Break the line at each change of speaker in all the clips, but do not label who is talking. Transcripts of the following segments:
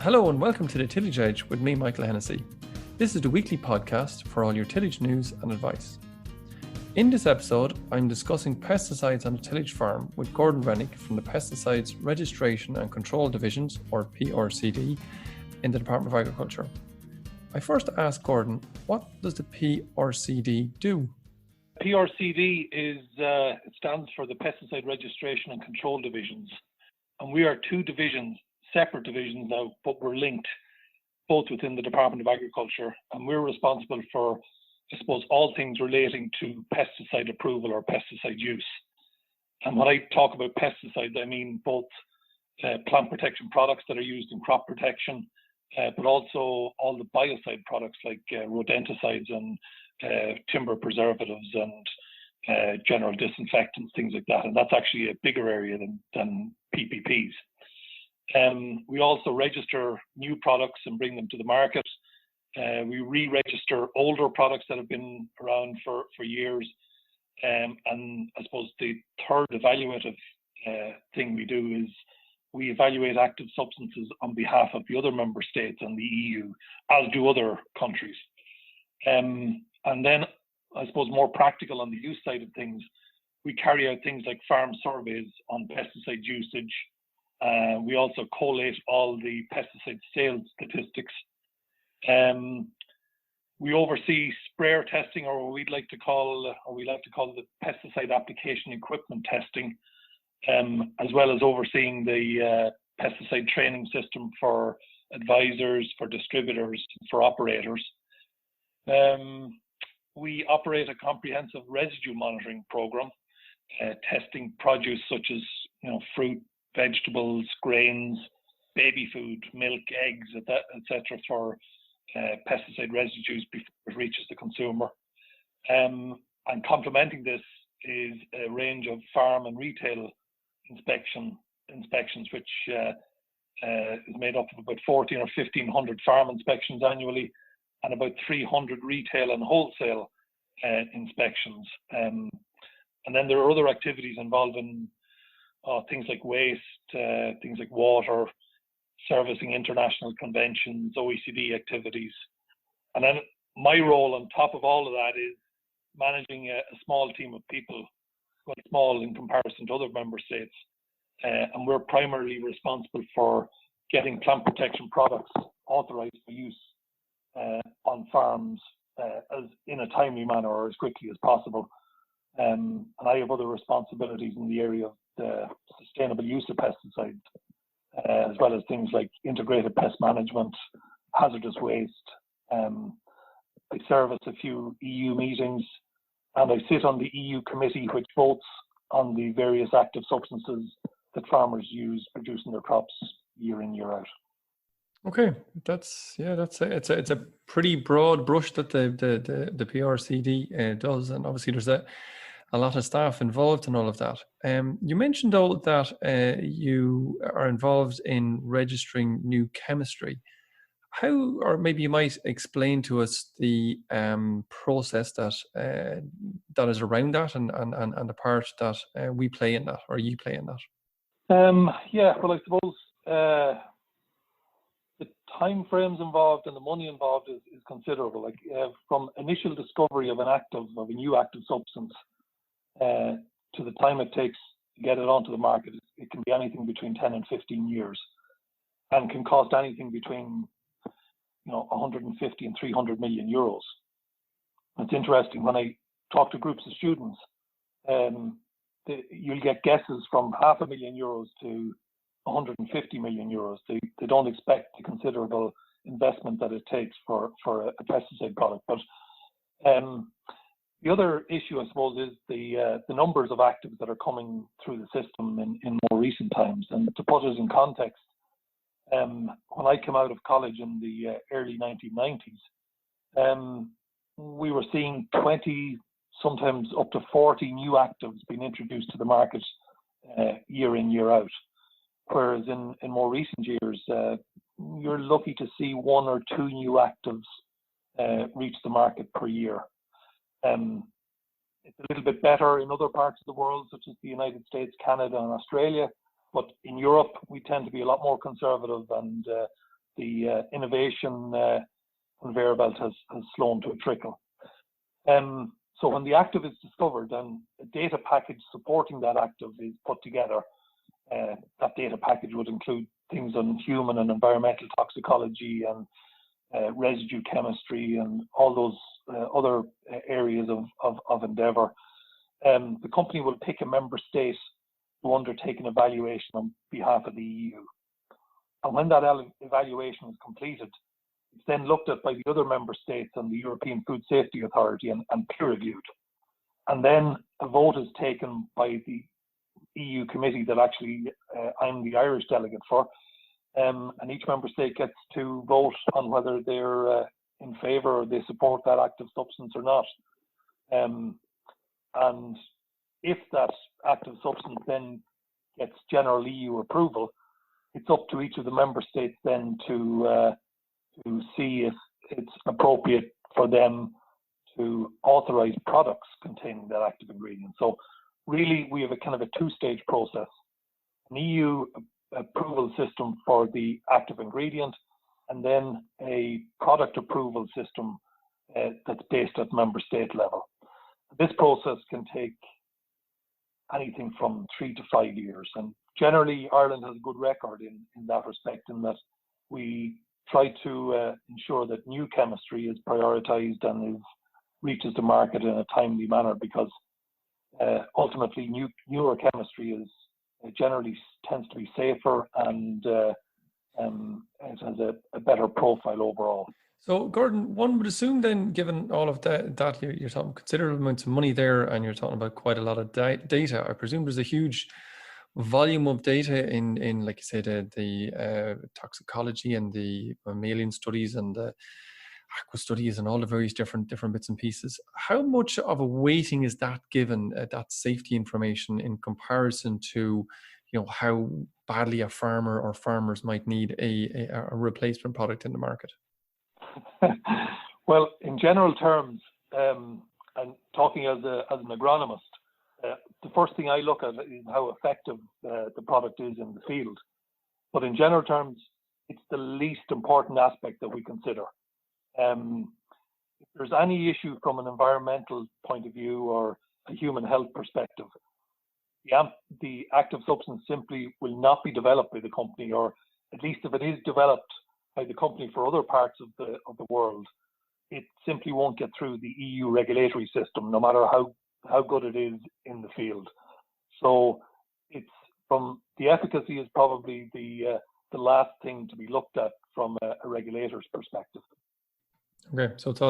Hello and welcome to the Tillage Edge with me, Michael Hennessy. This is the weekly podcast for all your tillage news and advice. In this episode, I'm discussing pesticides on a tillage farm with Gordon Rennick from the Pesticides Registration and Control Divisions, or PRCD, in the Department of Agriculture. I first asked Gordon, what does the PRCD do?
PRCD it stands for the Pesticide Registration and Control Divisions. And we are two divisions, separate divisions now, but we're linked both within the Department of Agriculture. And we're responsible for, I suppose, all things relating to pesticide approval or pesticide use. And when I talk about pesticides, I mean both plant protection products that are used in crop protection, but also all the biocide products like rodenticides and timber preservatives and general disinfectants, things like that. And that's actually a bigger area than PPPs. We also register new products and bring them to the market. We re-register older products that have been around for years. And I suppose the third evaluative thing we do is we evaluate active substances on behalf of the other member states and the EU, as do other countries. And then, I suppose, more practical on the use side of things, we carry out things like farm surveys on pesticide usage. We also collate all the pesticide sales statistics. We oversee sprayer testing, or we like to call the pesticide application equipment testing, as well as overseeing the pesticide training system for advisors, for distributors, for operators. We operate a comprehensive residue monitoring program, testing produce such as fruit, vegetables, grains, baby food, milk, eggs, etc. for pesticide residues before it reaches the consumer. And complementing this is a range of farm and retail inspections, which is made up of about 1,400 or 1,500 farm inspections annually, and about 300 retail and wholesale inspections. And then there are other activities involving things like waste, things like water, servicing international conventions, OECD activities. And then my role on top of all of that is managing a small team of people, quite small in comparison to other member states. And we're primarily responsible for getting plant protection products authorized for use on farms as in a timely manner or as quickly as possible. And I have other responsibilities in the area of the sustainable use of pesticides, as well as things like integrated pest management, hazardous waste. I service a few EU meetings, and I sit on the EU committee which votes on the various active substances that farmers use producing their crops year in, year out.
Okay, it's a pretty broad brush that the PRCD does, and obviously there's a lot of staff involved in all of that. You mentioned though that you are involved in registering new chemistry. How, or maybe you might explain to us the process that is around that and the part that we play in that, or you play in that.
Well, I suppose the time frames involved and the money involved is considerable. Like from initial discovery of a new active substance to the time it takes to get it onto the market, it can be anything between 10 and 15 years, and can cost anything between 150 and 300 million euros. It's interesting, when I talk to groups of students, you'll get guesses from €500,000 to 150 million euros. They don't expect the considerable investment that it takes for a pesticide product. But the other issue, I suppose, is the numbers of actives that are coming through the system in more recent times. And to put it in context, when I came out of college in the early 1990s, we were seeing 20, sometimes up to 40 new actives being introduced to the market year in, year out. Whereas in more recent years, you're lucky to see 1 or 2 new actives reach the market per year. It's a little bit better in other parts of the world, such as the United States, Canada, and Australia. But in Europe, we tend to be a lot more conservative, and the innovation conveyor belt has slowed to a trickle. So when the active is discovered and a data package supporting that active is put together, that data package would include things on human and environmental toxicology and residue chemistry and all those other areas of endeavour. The company will pick a member state to undertake an evaluation on behalf of the EU. And when that evaluation is completed, it's then looked at by the other member states and the European Food Safety Authority and peer reviewed. And then a vote is taken by the EU committee that actually I'm the Irish delegate for. And each member state gets to vote on whether they're in favour or they support that active substance or not. And if that active substance then gets general EU approval, it's up to each of the member states then to see if it's appropriate for them to authorise products containing that active ingredient. So really, we have a kind of a two-stage process: an EU approval system for the active ingredient, and then a product approval system that's based at member state level. This process can take anything from 3 to 5 years, and generally Ireland has a good record in that respect, in that we try to ensure that new chemistry is prioritised and reaches the market in a timely manner, because ultimately newer chemistry is generally tends to be safer and it has a better profile overall.
So, Gordon, one would assume then, given all of that you're talking considerable amounts of money there, and you're talking about quite a lot of data. I presume there's a huge volume of data in like you said, the toxicology and the mammalian studies and the aqua studies and all the various different bits and pieces. How much of a weighting is that given, that safety information, in comparison to, how badly a farmer or farmers might need a replacement product in the market?
Well, in general terms, and talking as an agronomist, the first thing I look at is how effective the product is in the field. But in general terms, it's the least important aspect that we consider. If there's any issue from an environmental point of view or a human health perspective, the active substance simply will not be developed by the company, or at least if it is developed by the company for other parts of the world, it simply won't get through the EU regulatory system, no matter how good it is in the field. So it's the efficacy is probably the last thing to be looked at from a regulator's perspective.
Okay, so it's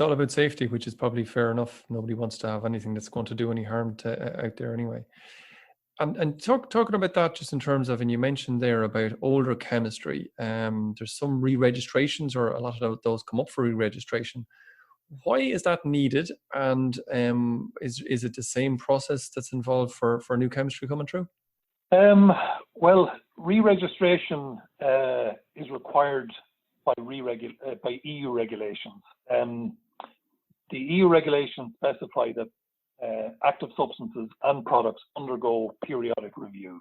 all about safety, which is probably fair enough. Nobody wants to have anything that's going to do any harm out there anyway. And talking about that, just in terms of, and you mentioned there about older chemistry, there's some re-registrations, or a lot of those come up for re-registration. Why is that needed? And is it the same process that's involved for new chemistry coming through?
Well, re-registration is required by EU regulations. The EU regulations specify that active substances and products undergo periodic review.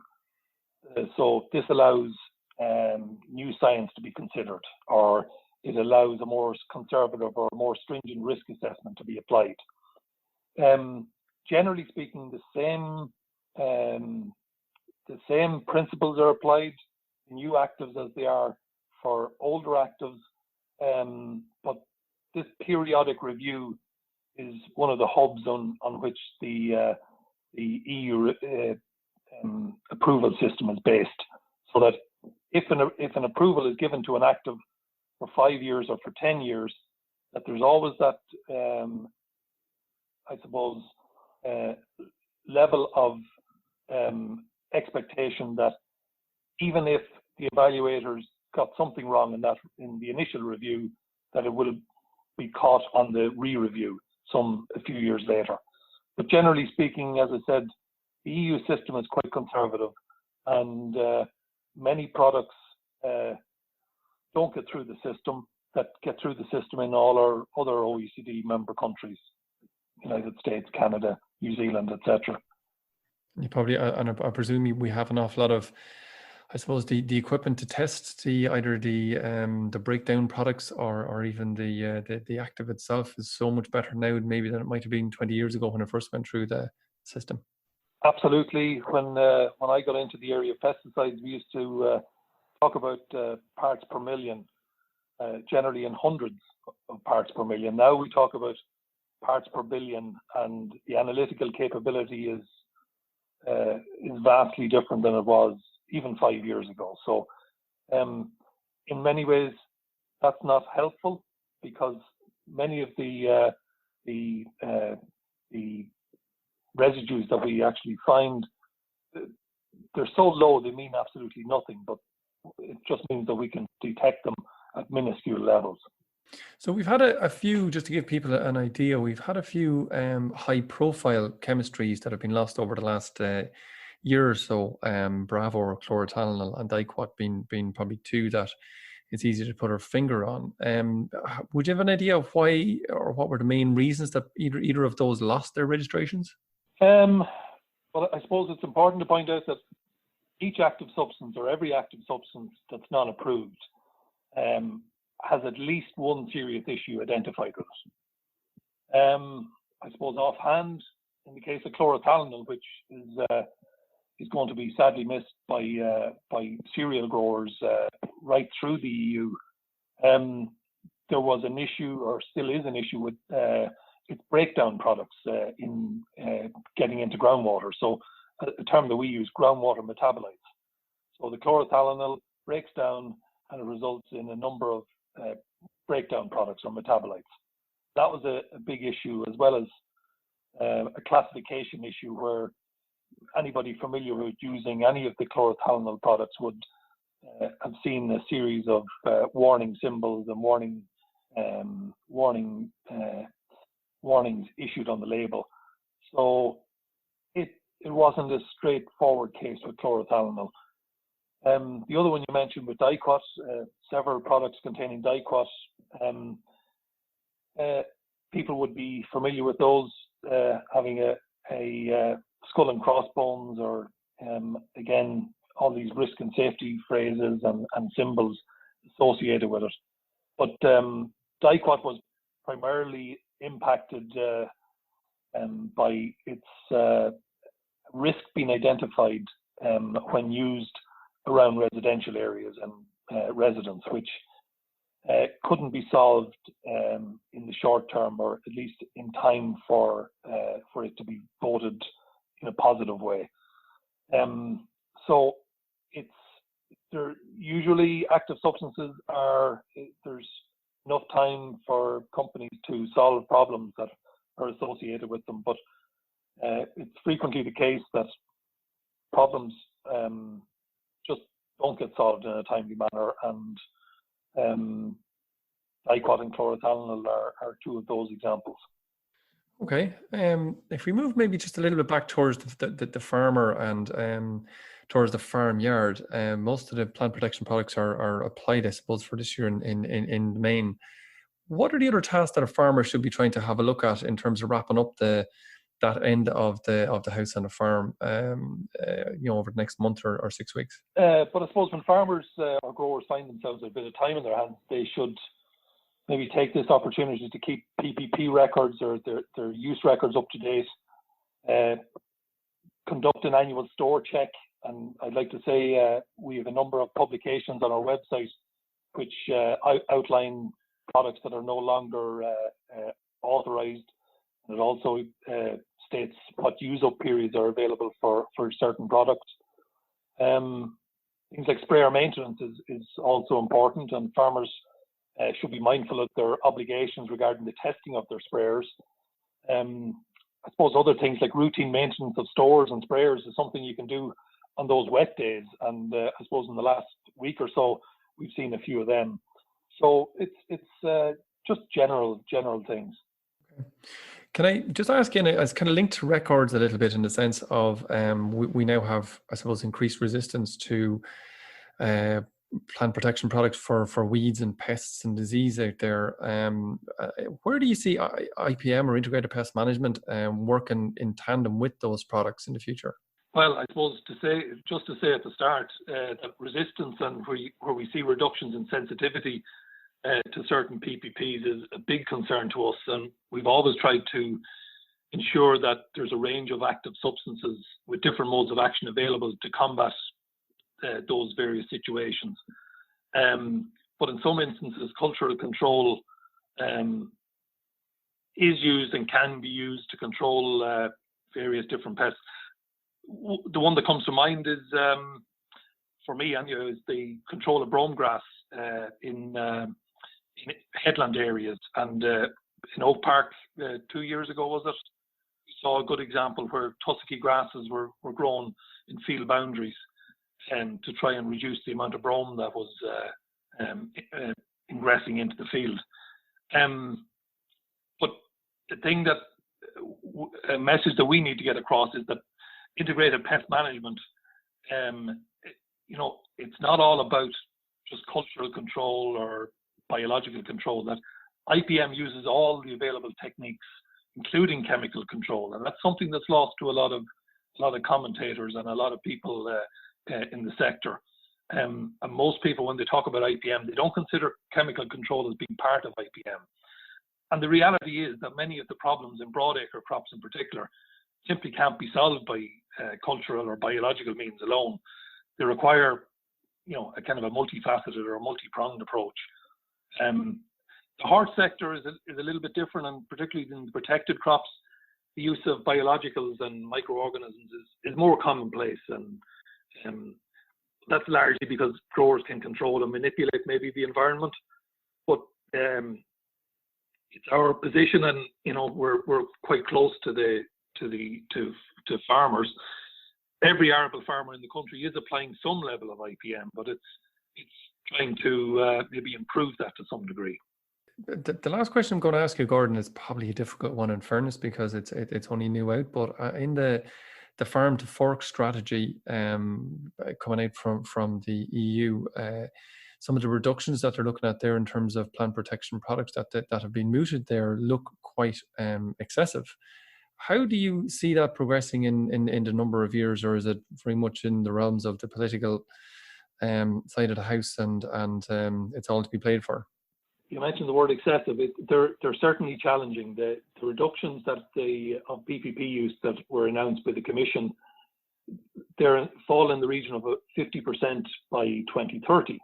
So this allows new science to be considered, or it allows a more conservative or more stringent risk assessment to be applied. Generally speaking, the same principles are applied in new actives as they are for older actives, but this periodic review is one of the hubs on which the EU approval system is based, so that if an approval is given to an active for 5 years or for 10 years, that there's always that, I suppose, level of expectation that even if the evaluators got something wrong in the initial review, that it will be caught on the re-review a few years later. But generally speaking, as I said, the EU system is quite conservative, and many products don't get through the system that get through the system in all our other OECD member countries, United States, Canada, New Zealand, etc.
You probably, and I presume we have an awful lot of I suppose the equipment to test either the breakdown products or even the active itself is so much better now maybe than it might have been 20 years ago when it first went through the system.
Absolutely. When I got into the area of pesticides, we used to talk about parts per million, generally in hundreds of parts per million. Now we talk about parts per billion, and the analytical capability is vastly different than it was even 5 years ago. So in many ways, that's not helpful, because many of the residues that we actually find, they're so low they mean absolutely nothing, but it just means that we can detect them at minuscule levels.
So we've had a few, just to give people an idea, we've had a few high-profile chemistries that have been lost over the last year or so. Bravo or chlorothalonil and Dicot being probably two that it's easy to put our finger on. Would you have an idea of why, or what were the main reasons that either of those lost their registrations?
Well, I suppose it's important to point out that each active substance, or every active substance that's not approved, has at least one serious issue identified with it. I suppose offhand, in the case of chlorothalonil, which is going to be sadly missed by cereal growers right through the EU, there was an issue, or still is an issue, with its breakdown products in getting into groundwater. So a term that we use, groundwater metabolites. So the chlorothalonil breaks down and it results in a number of breakdown products or metabolites. That was a big issue, as well as a classification issue where anybody familiar with using any of the chlorothalonil products would have seen a series of warning symbols and warnings issued on the label. So it wasn't a straightforward case with chlorothalonil. The other one you mentioned with Dicot, several products containing Dicot, people would be familiar with those having a skull and crossbones, or again, all these risk and safety phrases and symbols associated with it. But Dicot was primarily impacted by its risk being identified when used around residential areas and residents, which couldn't be solved in the short term, or at least in time for it to be voted in a positive way. So there usually active substances there's enough time for companies to solve problems that are associated with them, but it's frequently the case that problems just don't get solved in a timely manner, and Dicot and chlorothalonil are two of those examples.
Okay. If we move maybe just a little bit back towards the farmer and towards the farmyard, most of the plant protection products are applied, I suppose, for this year in the main. What are the other tasks that a farmer should be trying to have a look at in terms of wrapping up that end of the house and the farm, over the next month or 6 weeks?
But I suppose when farmers or growers find themselves with a bit of time in their hands, they should maybe take this opportunity to keep PPP records or their use records up to date, conduct an annual store check. And I'd like to say we have a number of publications on our website which outline products that are no longer authorized. And it also states what use-up periods are available for certain products. Things like sprayer maintenance is also important, and farmers should be mindful of their obligations regarding the testing of their sprayers. I suppose other things like routine maintenance of stores and sprayers is something you can do on those wet days. And I suppose in the last week or so, we've seen a few of them. So it's just general things.
Okay. Can I just ask you, as kind of linked to records a little bit, in the sense of we now have, I suppose, increased resistance to plant protection products for weeds and pests and disease out there. Where do you see IPM or Integrated Pest Management working in tandem with those products in the future?
Well, I suppose just to say at the start, that resistance and where we see reductions in sensitivity to certain PPPs is a big concern to us, and we've always tried to ensure that there's a range of active substances with different modes of action available to combat those various situations. But in some instances, cultural control is used and can be used to control various different pests. The one that comes to mind is, for me anyway, is the control of brome grass in headland areas. And in Oak Park 2 years ago, was it? We saw a good example where tussocky grasses were grown in field boundaries to try and reduce the amount of brome that was ingressing into the field. But the thing that, a message that we need to get across is that integrated pest management, it's not all about just cultural control or biological control. That IPM uses all the available techniques, including chemical control, and that's something that's lost to a lot of commentators and a lot of people in the sector. And most people, when they talk about IPM, they don't consider chemical control as being part of IPM. And the reality is that many of the problems in broadacre crops in particular simply can't be solved by cultural or biological means alone. They require, a kind of a multifaceted or a multi-pronged approach. The hort sector is a little bit different, and particularly in the protected crops, the use of biologicals and microorganisms is more commonplace, and that's largely because growers can control and manipulate maybe the environment. But it's our position, and we're quite close to farmers. Every arable farmer in the country is applying some level of IPM, but it's trying to maybe improve that to some degree.
The last question I'm going to ask you, Gordon, is probably a difficult one in fairness because it's only new out. But in the farm to fork strategy coming out from the EU, some of the reductions that they're looking at there in terms of plant protection products that have been mooted there look quite excessive. How do you see that progressing in the number of years, or is it very much in the realms of the political side of the house and it's all to be played for?
You mentioned the word excessive. They're certainly challenging. The reductions of PPP use that were announced by the Commission, they fall in the region of 50% by 2030,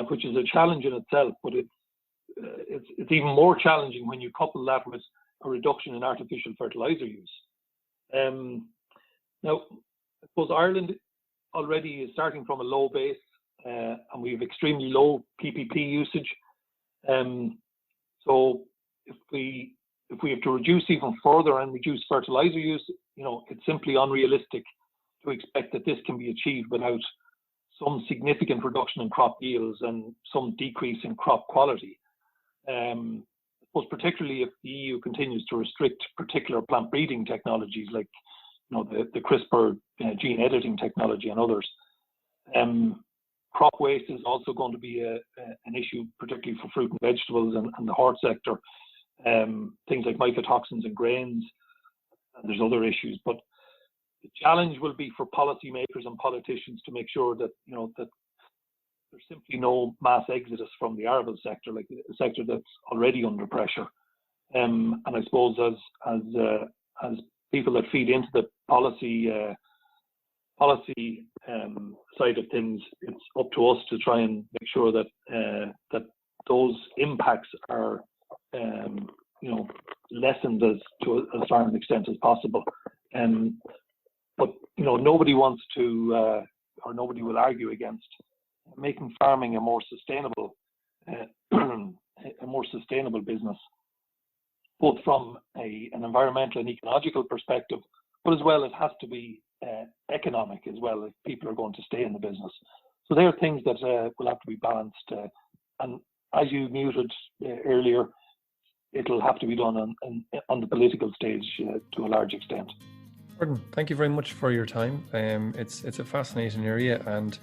which is a challenge in itself. But it's even more challenging when you couple that with a reduction in artificial fertilizer use. Now, I suppose Ireland already is starting from a low base, and we have extremely low PPP usage. So if we have to reduce even further and reduce fertilizer use, it's simply unrealistic to expect that this can be achieved without some significant reduction in crop yields and some decrease in crop quality. I suppose particularly if the EU continues to restrict particular plant breeding technologies like the CRISPR gene editing technology and others. Crop waste is also going to be an issue, particularly for fruit and vegetables and the hort sector. Things like mycotoxins in grains, and there's other issues. But the challenge will be for policymakers and politicians to make sure that that there's simply no mass exodus from the arable sector, like a sector that's already under pressure. And I suppose as people that feed into the policy side of things, it's up to us to try and make sure that those impacts are lessened to as far an extent as possible. But nobody wants to or nobody will argue against making farming a more sustainable business, both from an environmental and ecological perspective, but as well it has to be economic as well if people are going to stay in the business. So there are things that will have to be balanced. And as you muted earlier, it'll have to be done on the political stage to a large extent.
Gordon, thank you very much for your time. It's a fascinating area, and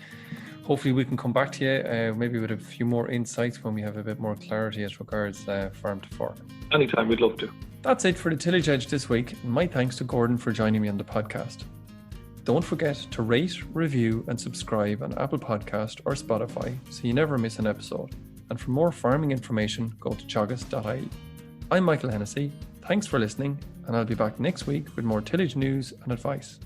hopefully we can come back to you maybe with a few more insights when we have a bit more clarity as regards farm to fork.
Anytime, we'd love to.
That's it for the Tillage Edge this week. My thanks to Gordon for joining me on the podcast. Don't forget to rate, review and subscribe on Apple Podcast or Spotify so you never miss an episode. And for more farming information, go to teagasc.ie. I'm Michael Hennessy. Thanks for listening, and I'll be back next week with more tillage news and advice.